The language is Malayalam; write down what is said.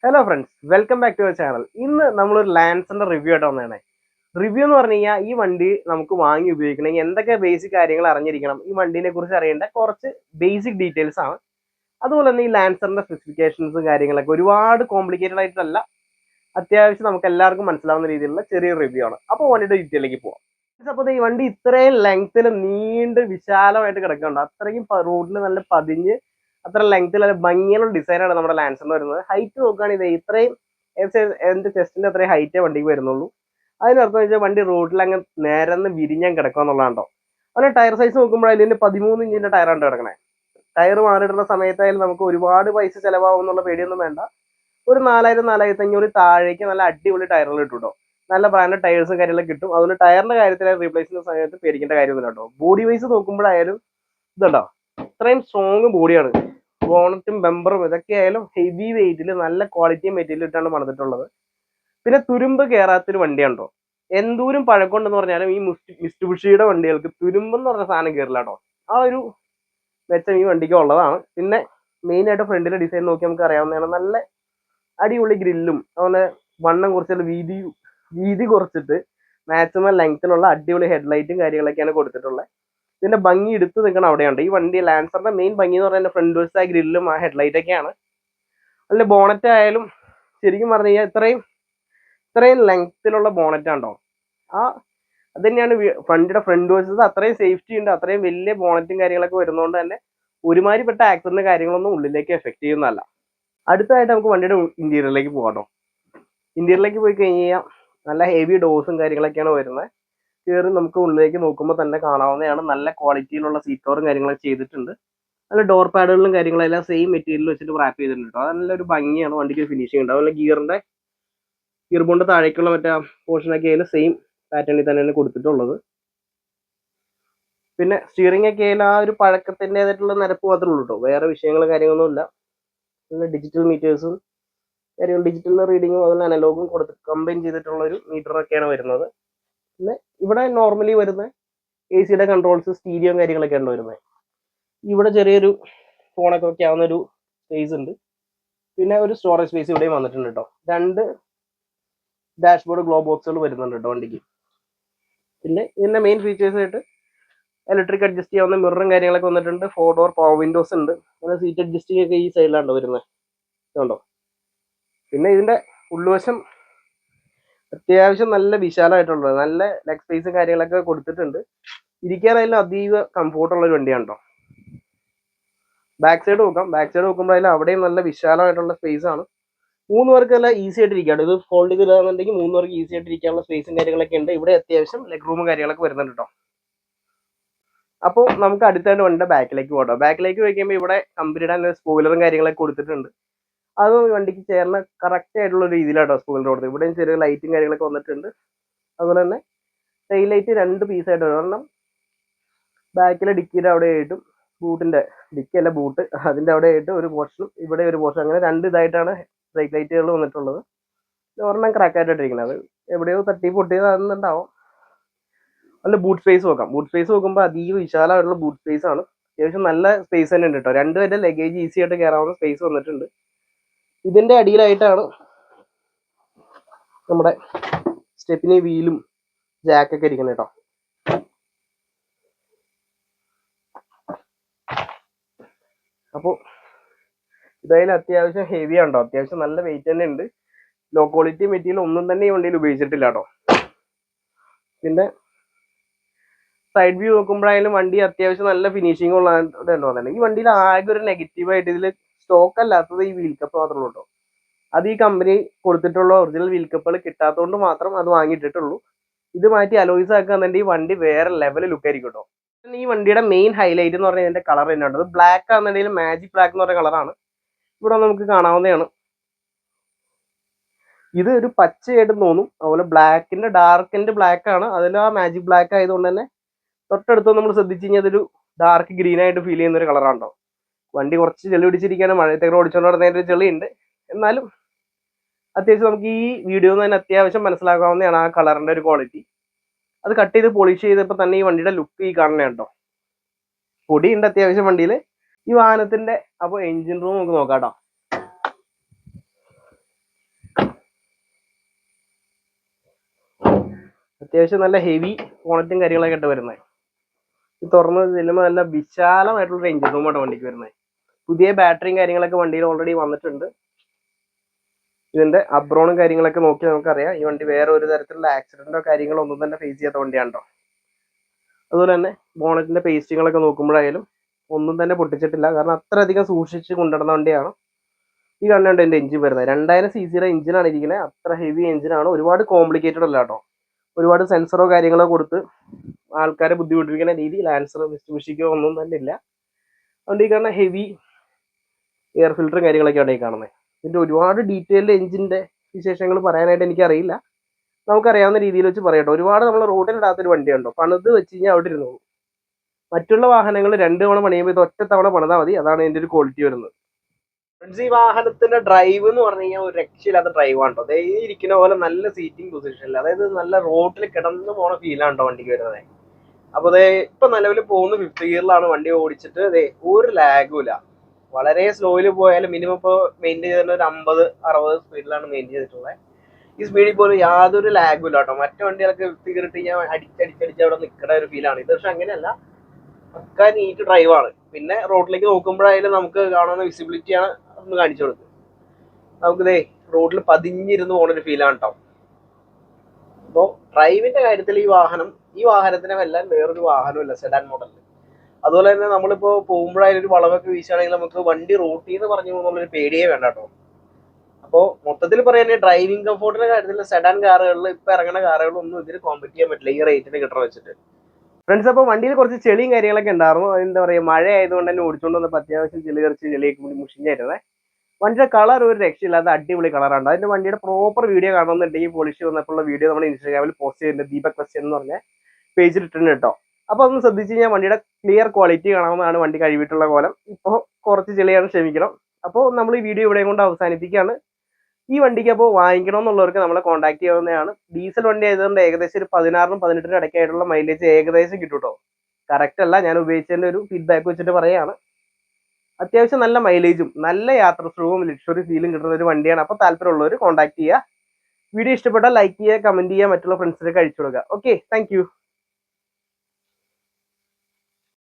Hello friends, welcome back to our channel. ഇന്ന് നമ്മളൊരു ലാൻസറിന്റെ റിവ്യൂ ആയിട്ട് വന്നതാണ്. റിവ്യൂ എന്ന് പറഞ്ഞു കഴിഞ്ഞാൽ ഈ വണ്ടി നമുക്ക് വാങ്ങി ഉപയോഗിക്കണമെങ്കിൽ എന്തൊക്കെ ബേസിക് കാര്യങ്ങൾ അറിഞ്ഞിരിക്കണം, ഈ വണ്ടീനെ കുറിച്ച് അറിയേണ്ട കുറച്ച് ബേസിക് ഡീറ്റെയിൽസ് ആണ്. അതുപോലെ തന്നെ ഈ ലാൻസറിന്റെ സ്പെസിഫിക്കേഷൻസും കാര്യങ്ങളൊക്കെ ഒരുപാട് കോംപ്ലിക്കേറ്റഡ് ആയിട്ടല്ല, അത്യാവശ്യം നമുക്ക് എല്ലാവർക്കും മനസ്സിലാവുന്ന രീതിയിലുള്ള ചെറിയ റിവ്യൂ ആണ്. അപ്പോൾ വണ്ടിയുടെ ഡീറ്റെയിലേക്ക് പോവാം. അപ്പോൾ ഈ വണ്ടി ഇത്രയും ലെങ്ത്തിൽ നീണ്ട് വിശാലമായിട്ട് കിടക്കുന്നുണ്ട്. അത്രയും റോഡിൽ നല്ല പതിഞ്ഞ് അത്ര ലെങ്ത്തിൽ നല്ല ഭംഗിയുള്ള ഡിസൈനാണ് നമ്മുടെ ലാൻസറിന് വരുന്നത്. ഹൈറ്റ് നോക്കുകയാണെങ്കിൽ ഇത്രയും എന്റെ ചെസ്റ്റിന്റെ അത്രയും ഹൈറ്റേ വണ്ടിക്ക് വരുന്നുള്ളൂ. അതിനർത്ഥം വെച്ചാൽ വണ്ടി റോഡിൽ അങ്ങ് നേരന്ന് വിരിഞ്ഞാൻ കിടക്കുക എന്നുള്ളതാണ്ടോ. അതുപോലെ ടയർ സൈസ് നോക്കുമ്പോൾ അതിന് 13 ഇഞ്ചിന്റെ ടയറാണ് കിടക്കണേ. ടയർ മാറിയിടുന്ന സമയത്തായാലും നമുക്ക് ഒരുപാട് പൈസ ചിലവാകും എന്നുള്ള പേടിയൊന്നും വേണ്ട. ഒരു 4000-4500 താഴേക്ക് നല്ല അടിപൊളി ടയറുകൾ കിട്ടും കേട്ടോ. നല്ല ബ്രാൻഡ് ടയേഴ്സും കാര്യങ്ങളൊക്കെ കിട്ടും. അതുകൊണ്ട് ടയറിന്റെ കാര്യത്തിൽ റീപ്ലേസിന്റെ സമയത്ത് പേടിക്കേണ്ട കാര്യമൊന്നുമില്ല കേട്ടോ. ബോഡി വൈസ് നോക്കുമ്പോഴായാലും ഇതുണ്ടോ, ഇത്രയും സ്ട്രോങ് ബോഡിയാണ്. ബോണറ്റും ബമ്പറും ഇതൊക്കെ ആയാലും ഹെവി വെയിറ്റിൽ നല്ല ക്വാളിറ്റി മെറ്റീരിയൽ ഇട്ടാണ് പണിതിട്ടുള്ളത്. പിന്നെ തുരുമ്പ് കയറാത്തൊരു വണ്ടിയാണോ. എന്തോരം പഴക്കമുണ്ടെന്ന് പറഞ്ഞാലും ഈ മിസ്റ്റുബിഷിയുടെ വണ്ടികൾക്ക് തുരുമ്പെന്ന് പറഞ്ഞ സാധനം കയറില്ല കേട്ടോ. ആ ഒരു മെച്ചം ഈ വണ്ടിക്ക് ഉള്ളതാണ്. പിന്നെ മെയിൻ ആയിട്ട് ഫ്രണ്ടിലെ ഡിസൈൻ നോക്കി നമുക്ക് അറിയാവുന്നതാണ്. നല്ല അടിപൊളി ഗ്രില്ലും അതുപോലെ വണ്ണം കുറച്ചുള്ള വീതി കുറച്ചിട്ട് മാക്സിമം ലെങ്ത്തിലുള്ള അടിപൊളി ഹെഡ്ലൈറ്റും കാര്യങ്ങളൊക്കെയാണ് കൊടുത്തിട്ടുള്ളത്. ഇതിന്റെ ഭംഗി എടുത്ത് നിൽക്കണം അവിടെയുണ്ട്. ഈ വണ്ടി ലാൻസറിന്റെ മെയിൻ ഭംഗി എന്ന് പറയുന്നത് ഫ്രണ്ട് വശത്തെ ആ ഗ്രില്ലും ആ ഹെഡ്ലൈറ്റ് ഒക്കെയാണ്. അതിന്റെ ബോണറ്റ് ആയാലും ശരിക്കും പറഞ്ഞു കഴിഞ്ഞാൽ ഇത്രയും ലെങ്ത്തിലുള്ള ബോണറ്റ് ആണോ. ആ അത് തന്നെയാണ് വണ്ടിയുടെ ഫ്രണ്ട് വശത്ത് അത്രയും സേഫ്റ്റി ഉണ്ട്. അത്രയും വലിയ ബോണറ്റും കാര്യങ്ങളൊക്കെ വരുന്നതുകൊണ്ട് തന്നെ ഒരുമാതിരിപ്പെട്ട ആക്സിഡന്റ് കാര്യങ്ങളൊന്നും ഉള്ളിലേക്ക് എഫക്ട് ചെയ്യുന്നതല്ല. അടുത്തതായിട്ട് നമുക്ക് വണ്ടിയുടെ ഇന്റീരിയറിലേക്ക് പോകാം. ഇന്റീരിയറിലേക്ക് പോയി കഴിഞ്ഞാൽ നല്ല ഹെവി ഡോസും കാര്യങ്ങളൊക്കെയാണ് വരുന്നത്. കയറി നമുക്ക് ഉള്ളിലേക്ക് നോക്കുമ്പോൾ തന്നെ കാണാവുന്നതാണ്. നല്ല ക്വാളിറ്റിയിലുള്ള സീറ്റ് കവറും കാര്യങ്ങളൊക്കെ ചെയ്തിട്ടുണ്ട്. നല്ല ഡോർ പാഡുകളും കാര്യങ്ങളെല്ലാം സെയിം മെറ്റീരിയൽ വെച്ചിട്ട് റാപ്പ് ചെയ്തിട്ടുണ്ട്. അത് നല്ലൊരു ഭംഗിയാണ്, വണ്ടിക്ക് ഫിനിഷിംഗ് ഉണ്ട്. അതുപോലെ ഗിയർ ബോണ്ട് താഴേക്കുള്ള മറ്റേ പോർഷനൊക്കെ ആയാലും സെയിം പാറ്റേണിൽ തന്നെയാണ് കൊടുത്തിട്ടുള്ളത്. പിന്നെ സ്റ്റിയറിംഗ് ഒക്കെ ആയാലും ആ ഒരു പഴക്കത്തിൻ്റെതായിട്ടുള്ള നിരപ്പ് മാത്രമേ ഉള്ളൂ കേട്ടോ. വേറെ വിഷയങ്ങളും കാര്യങ്ങളൊന്നുമില്ല. നല്ല ഡിജിറ്റൽ മീറ്റേഴ്സും കാര്യങ്ങൾ, ഡിജിറ്റൽ റീഡിങ്ങും അതുപോലെ അനലോഗും കൊടുത്ത് കമ്പൈൻ ചെയ്തിട്ടുള്ള ഒരു മീറ്ററൊക്കെയാണ് വരുന്നത്. പിന്നെ ഇവിടെ നോർമലി വരുന്ന AC കൺട്രോൾസ്, സ്റ്റീരിയോ കാര്യങ്ങളൊക്കെയാണ് വരുന്നത്. ഇവിടെ ചെറിയൊരു ഫോണൊക്കെ വെക്കാവുന്ന ഒരു സ്പേസ് ഉണ്ട്. പിന്നെ ഒരു സ്റ്റോറേജ് സ്പേസ് ഇവിടെയും വന്നിട്ടുണ്ട് കേട്ടോ. 2 ഡാഷ്ബോർഡ് ഗ്ലോ ബോക്സുകൾ വരുന്നുണ്ട് കേട്ടോ വണ്ടിക്ക്. പിന്നെ ഇതിന്റെ മെയിൻ ഫീച്ചേഴ്സ് ആയിട്ട് ഇലക്ട്രിക് അഡ്ജസ്റ്റ് ചെയ്യാവുന്ന മിററും കാര്യങ്ങളൊക്കെ വന്നിട്ടുണ്ട്. 4 ഡോർ പവർ വിൻഡോസ് ഉണ്ട്. അങ്ങനെ സീറ്റ് അഡ്ജസ്റ്റിംഗ് ഒക്കെ ഈ സൈഡിലാണ് വരുന്നത് കേട്ടോ. പിന്നെ ഇതിന്റെ ഉൾവശം അത്യാവശ്യം നല്ല വിശാലമായിട്ടുള്ളത്, നല്ല ലെഗ് സ്പേസും കാര്യങ്ങളൊക്കെ കൊടുത്തിട്ടുണ്ട്. ഇരിക്കാനായാലും അതീവ കംഫോർട്ടുള്ള ഒരു വണ്ടിയാണ് കേട്ടോ. ബാക്ക് സൈഡ് നോക്കുമ്പോഴായാലും അവിടെയും നല്ല വിശാലമായിട്ടുള്ള സ്പേസ് ആണ്. 3 പേർക്കെല്ലാം ഈസി ആയിട്ട് ഇരിക്കുകയാണ്. ഇത് ഫോൾഡ് ചെയ്തില്ലാന്നുണ്ടെങ്കിൽ 3 പേർക്ക് ഈസി ആയിട്ട് ഇരിക്കാനുള്ള സ്പേസും കാര്യങ്ങളൊക്കെ ഉണ്ട്. ഇവിടെ അത്യാവശ്യം ലെഗ് റൂമും കാര്യങ്ങളൊക്കെ വരുന്നുണ്ട് കേട്ടോ. അപ്പോൾ നമുക്ക് അടുത്തായിട്ട് വണ്ടിയുടെ ബാക്കിലേക്ക് പോകട്ടോ. ബാക്കിലേക്ക് വയ്ക്കുമ്പോൾ ഇവിടെ കമ്പനിയുടെ സ്പോയിലറും കാര്യങ്ങളൊക്കെ കൊടുത്തിട്ടുണ്ട്. അത് വണ്ടിക്ക് ചേർന്ന കറക്റ്റ് ആയിട്ടുള്ള രീതിയിലാട്ടോ സ്പോയിലർ കൊടുത്തത്. ഇവിടെയും ചെറിയ ലൈറ്റും കാര്യങ്ങളൊക്കെ വന്നിട്ടുണ്ട്. അതുപോലെ തന്നെ ടെയിൽ ലൈറ്റ് 2 പീസായിട്ട് വരും. കാരണം ബാക്കിലെ ഡിക്കിയുടെ അവിടെ ആയിട്ടും ബൂട്ടിന്റെ ഡിക്കി അല്ല ബൂട്ട്, അതിന്റെ അവിടെ ആയിട്ട് ഒരു പോർഷനും ഇവിടെ ഒരു പോർഷൻ, അങ്ങനെ 2 ഇതായിട്ടാണ് ബ്രേക്ക് ലൈറ്റുകൾ വന്നിട്ടുള്ളത്. ഒരെണ്ണം ക്രാക്കായിട്ടിരിക്കുന്നത്, അത് എവിടെയോ തട്ടി പൊട്ടിയതാണെന്നുണ്ടാവും. നല്ല ബൂട്ട് സ്പേസ് നോക്കുമ്പോൾ അതീവ വിശാലമായിട്ടുള്ള ബൂട്ട് സ്പേസ് ആണ്. അത്യാവശ്യം നല്ല സ്പേസ് തന്നെ ഉണ്ട് കേട്ടോ. 2 പേരുടെ ലഗേജ് ഈസി ആയിട്ട് കയറാവുന്ന സ്പേസ് വന്നിട്ടുണ്ട്. ഇതിന്റെ അടിയിലായിട്ടാണ് നമ്മുടെ സ്റ്റെപ്പിനി വീലും ജാക്കൊക്കെ ഇരിക്കുന്നത് കേട്ടോ. അപ്പോൾ ഇതായാലും അത്യാവശ്യം ഹെവി ആണോ, അത്യാവശ്യം നല്ല വെയിറ്റ് തന്നെ ഉണ്ട്. ലോ ക്വാളിറ്റി മെറ്റീരിയൽ ഒന്നും തന്നെ ഈ വണ്ടിയിൽ ഉപയോഗിച്ചിട്ടില്ല കേട്ടോ. പിന്നെ സൈഡ് വ്യൂ നോക്കുമ്പോഴായാലും വണ്ടി അത്യാവശ്യം നല്ല ഫിനിഷിംഗ് ഉള്ളതാണ്. ഈ വണ്ടിയിൽ ആകെ ഒരു നെഗറ്റീവായിട്ട് ഇതിൽ സ്റ്റോക്ക് അല്ലാത്തത് ഈ വീൽ കപ്പ് മാത്രമേ ഉള്ളൂ. അത് ഈ കമ്പനി കൊടുത്തിട്ടുള്ള ഒറിജിനൽ വീൽ കപ്പുകൾ കിട്ടാത്തതുകൊണ്ട് മാത്രം അത് വാങ്ങിയിട്ടിട്ടുള്ളൂ. ഇത് മാറ്റി അലോയ്സ് ആക്കുകയാണെന്നുണ്ടെങ്കിൽ ഈ വണ്ടി വേറെ ലെവൽ ലുക്ക് ആയിരിക്കും കേട്ടോ. ഈ വണ്ടിയുടെ മെയിൻ ഹൈലൈറ്റ് എന്ന് പറഞ്ഞാൽ ഇതിന്റെ കളർ തന്നെയാണ്. അത് ബ്ലാക്ക് ആണെന്നുണ്ടെങ്കിൽ മാജിക് ബ്ലാക്ക് എന്ന് പറഞ്ഞ കളറാണ് ഇവിടെ നമുക്ക് കാണാവുന്നതാണ്. ഇത് ഒരു പച്ചയായിട്ട് തോന്നും. അതുപോലെ ബ്ലാക്കിന്റെ ഡാർക്കിന്റെ ബ്ലാക്ക് ആണ്, അതിൽ ആ മാജിക് ബ്ലാക്ക് ആയതുകൊണ്ട് തന്നെ തൊട്ടടുത്ത് നമ്മൾ ശ്രദ്ധിച്ചു കഴിഞ്ഞാൽ അതൊരു ഡാർക്ക് ഗ്രീൻ ആയിട്ട് ഫീൽ ചെയ്യുന്ന ഒരു കളറാണോ. വണ്ടി കുറച്ച് ചെളി പിടിച്ചിരിക്കാനും മഴയത്തേക്ക് ഓടിച്ചുകൊണ്ട് നടന്നതിന്റെ ചെളിയുണ്ട്. എന്നാലും അത്യാവശ്യം നമുക്ക് ഈ വീഡിയോ തന്നെ അത്യാവശ്യം മനസ്സിലാക്കാവുന്നതാണ് ആ കളറിന്റെ ഒരു ക്വാളിറ്റി. അത് കട്ട് ചെയ്ത് പോളിഷ് ചെയ്തപ്പോൾ തന്നെ ഈ വണ്ടിയുടെ ലുക്ക് ഈ കാണുന്ന കേട്ടോ. പൊടിയുണ്ട് അത്യാവശ്യം വണ്ടിയിൽ. ഈ വാഹനത്തിന്റെ അപ്പോൾ എഞ്ചിൻ റൂം നമുക്ക് നോക്കാം കേട്ടോ. അത്യാവശ്യം നല്ല ഹെവി ബോണറ്റും കാര്യങ്ങളൊക്കെ ആയിട്ട് വരുന്നത്. ഇത് തുറന്ന് ചെല്ലുമ്പോൾ നല്ല വിശാലമായിട്ടുള്ള എഞ്ചിൻ റൂമാണ് വണ്ടിക്ക് വരുന്നത്. പുതിയ ബാറ്ററിയും കാര്യങ്ങളൊക്കെ വണ്ടിയിൽ ഓൾറെഡി വന്നിട്ടുണ്ട്. ഇതിന്റെ അബ്രോണും കാര്യങ്ങളൊക്കെ നോക്കി നമുക്കറിയാം ഈ വണ്ടി വേറെ ഒരു തരത്തിലുള്ള ആക്സിഡന്റോ കാര്യങ്ങളോ ഒന്നും തന്നെ ഫേസ് ചെയ്യാത്ത വണ്ടിയാണോ. അതുപോലെ തന്നെ ബോണറ്റിന്റെ പേസ്റ്റിങ്ങളൊക്കെ നോക്കുമ്പോഴായാലും ഒന്നും തന്നെ പൊട്ടിച്ചിട്ടില്ല. കാരണം അത്രയധികം സൂക്ഷിച്ച് കൊണ്ടുവരുന്ന വണ്ടിയാണ്. ഈ കണ്ടുകൊണ്ട് എൻ്റെ എഞ്ചിൻ വരുന്നത് 2000 cc എഞ്ചിനാണ് ഇരിക്കുന്നത്. അത്ര ഹെവി എഞ്ചിനാണ്. ഒരുപാട് കോംപ്ലിക്കേറ്റഡ് അല്ല കേട്ടോ. ഒരുപാട് സെൻസറോ കാര്യങ്ങളോ കൊടുത്ത് ആൾക്കാരെ ബുദ്ധിമുട്ടിപ്പിക്കുന്ന രീതി ലാൻസറോ മിസ്റ്റുബിഷിക്കോ ഒന്നും തന്നെ ഇല്ല. അതുകൊണ്ട് ഈ കാണുന്ന ഹെവി എയർ ഫിൽറ്ററും കാര്യങ്ങളൊക്കെയാണ് ഈ കാണുന്നത്. ഇതിൻ്റെ ഒരുപാട് ഡീറ്റെയിൽഡ് എഞ്ചിൻ്റെ വിശേഷങ്ങൾ പറയാനായിട്ട് എനിക്കറിയില്ല. നമുക്കറിയാവുന്ന രീതിയിൽ വെച്ച് പറയട്ടോ. ഒരുപാട് നമ്മൾ റോഡിലിടാത്തൊരു വണ്ടിയുണ്ടോ, പണിത് വെച്ച് കഴിഞ്ഞാൽ അവിടെ ഇരുന്നു. മറ്റുള്ള വാഹനങ്ങൾ 2 തവണ പണിയുമ്പോൾ ഇത് ഒറ്റ തവണ പണിതാൽ മതി. അതാണ് ഇതിൻ്റെ ഒരു ക്വാളിറ്റി വരുന്നത്. ഫ്രണ്ട്സ്, ഈ വാഹനത്തിന്റെ ഡ്രൈവ് എന്ന് പറഞ്ഞു കഴിഞ്ഞാൽ ഒരു രക്ഷയില്ലാത്ത ഡ്രൈവാണ് കേട്ടോ. അതേ ഇരിക്കുന്ന പോലെ നല്ല സീറ്റിംഗ് പൊസിഷനിൽ, അതായത് നല്ല റോഡിൽ കിടന്നു പോണ ഫീലാണ് കേട്ടോ വണ്ടിക്ക് വരുന്നത്. അപ്പൊ അതേ ഇപ്പൊ നിലവിൽ പോകുന്ന 5th ഗിയറിലാണ് വണ്ടി ഓടിച്ചിട്ട് അതേ ഒരു ലാഗും ഇല്ല. വളരെ സ്ലോയിൽ പോയാലും മിനിമം ഇപ്പോൾ മെയിൻറ്റെയിൻ ചെയ്യുന്ന ഒരു 50-60 സ്പീഡിലാണ് മെയിൻറ്റെയിൻ ചെയ്തിട്ടുള്ളത്. ഈ സ്പീഡിൽ പോലും യാതൊരു ലാഗും ഇല്ല കേട്ടോ. മറ്റു വണ്ടികളൊക്കെ 5th ഗിയർ ഇട്ട് കഴിഞ്ഞാൽ അടിച്ചടിച്ചടിച്ച് അവിടെ നിൽക്കുന്ന ഒരു ഫീലാണ്. ഇത് പക്ഷെ അങ്ങനെയല്ല, പക്ക നീറ്റ് ഡ്രൈവാണ്. പിന്നെ റോഡിലേക്ക് നോക്കുമ്പോഴായാലും നമുക്ക് കാണുന്ന വിസിബിലിറ്റിയാണ് ഒന്ന് കാണിച്ചു കൊടുക്കുക. നമുക്കിതേ റോഡിൽ പതിഞ്ഞിരുന്ന് പോകുന്നൊരു ഫീലാണ് കേട്ടോ. അപ്പോൾ ഡ്രൈവിന്റെ കാര്യത്തിൽ ഈ വാഹനത്തിനെ വെല്ലാൻ വേറൊരു വാഹനമില്ല സെഡാൻ മോഡലിൽ. അതുപോലെ തന്നെ നമ്മളിപ്പോൾ പോകുമ്പോഴായാലും ഒരു വളവൊക്കെ വീശുകയാണെങ്കിൽ നമുക്ക് വണ്ടി റോട്ടിൽ നിന്ന് പറഞ്ഞു പോകുന്നുള്ളൊരു പേടിയേ വേണ്ട കേട്ടോ. അപ്പോൾ മൊത്തത്തിൽ പറയുകയാണെങ്കിൽ ഡ്രൈവിംഗ് കംഫോർട്ടിന്റെ കാര്യത്തിൽ സെഡാൻ കാറുകളിൽ ഇപ്പം ഇറങ്ങുന്ന കാറുകളൊന്നും ഇതിന് കോമ്പറ്റ് ചെയ്യാൻ പറ്റില്ല ഈ റേറ്റിന് കിട്ടണ വെച്ചിട്ട്. ഫ്രണ്ട്സ്, അപ്പോൾ വണ്ടിയിൽ കുറച്ച് ചെളിയും കാര്യങ്ങളൊക്കെ ഉണ്ടായിരുന്നു. എന്താ പറയുക, മഴ ആയതുകൊണ്ട് തന്നെ ഓടിച്ചുകൊണ്ട് വന്നപ്പോൾ അത്യാവശ്യം ചെളിയൊക്കെ കൂടി മുഷിഞ്ഞായിരുന്നേ. വണ്ടിയുടെ കളർ ഒരു രക്ഷയില്ലാത്ത അടിപൊളി കളറാണ്. അതിന്റെ വണ്ടിയുടെ പ്രോപ്പർ വീഡിയോ കാണണമെന്നുണ്ടെങ്കിൽ പോളിഷ് വന്നപ്പോഴുള്ള വീഡിയോ നമ്മൾ ഇൻസ്റ്റാഗ്രാമിൽ പോസ്റ്റ് ചെയ്യുന്നുണ്ട്. ദീപക് ക്വസ്റ്റ്യൻ എന്ന് പറഞ്ഞ പേജിൽ ഇട്ടുണ്ട് കേട്ടോ. അപ്പോൾ അതൊന്ന് ശ്രദ്ധിച്ച് കഴിഞ്ഞാൽ വണ്ടിയുടെ ക്ലിയർ ക്വാളിറ്റി കാണാവുന്നതാണ്. വണ്ടി കഴിവിട്ടുള്ള കോലം. ഇപ്പോൾ കുറച്ച് ചെളിയാണ്, ക്ഷമിക്കണം. അപ്പോൾ നമ്മൾ ഈ വീഡിയോ ഇവിടെ കൊണ്ട് അവസാനിപ്പിക്കുകയാണ്. ഈ വണ്ടിക്ക് അപ്പോൾ വാങ്ങിക്കണമെന്നുള്ളവർക്ക് നമ്മളെ കോൺടാക്ട് ചെയ്യാവുന്നതാണ്. ഡീസൽ വണ്ടി ആയതുകൊണ്ട് ഏകദേശം ഒരു 16-18 ഇടയ്ക്കായിട്ടുള്ള മൈലേജ് ഏകദേശം കിട്ടും കേട്ടോ. കറക്റ്റ് അല്ല, ഞാൻ ഉപയോഗിച്ചതിൻ്റെ ഒരു ഫീഡ്ബാക്ക് വെച്ചിട്ട് പറയുകയാണ്. അത്യാവശ്യം നല്ല മൈലേജും നല്ല യാത്ര സുഖവും ലക്ഷറി ഫീലും കിട്ടുന്ന ഒരു വണ്ടിയാണ്. അപ്പോൾ താല്പര്യമുള്ളവർ കോൺടാക്ട് ചെയ്യുക. വീഡിയോ ഇഷ്ടപ്പെട്ടാൽ ലൈക്ക് ചെയ്യുക, കമന്റ് ചെയ്യുക, മറ്റുള്ള ഫ്രണ്ട്സിനൊക്കെ അയച്ചു കൊടുക്കുക. Okay, thank